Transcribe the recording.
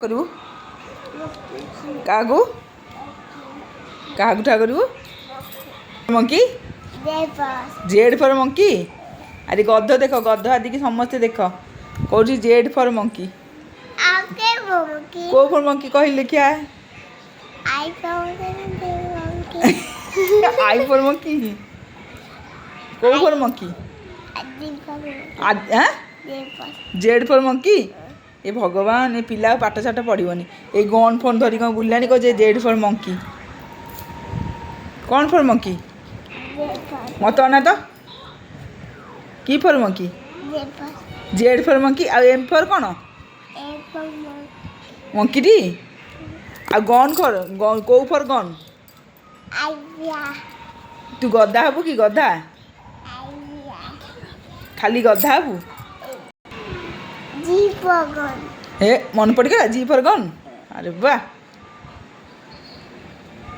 करू कागू कागुठा करू monkey Z for monkey अरे गध देख गध आदि की समस्ते देख कौन जेड फॉर मंकी को फॉर मंकी कहले क्या आई फॉर मंकी को for monkey Z for monkey ए भगवान ए पिला पाठ साठ पढ़ोनी ये गन फोन धरिक बुलानी कह जेड फॉर मंकी कौन फॉर मंकी मत अना तो की for monkey Z for monkey आ एम फॉर कौन मंकी टी आ गन कर कौ फॉर गन तू गधा हबू कि गधा खाली गधा हबू हे मन पड़गला जी फॉर गन अरे वाह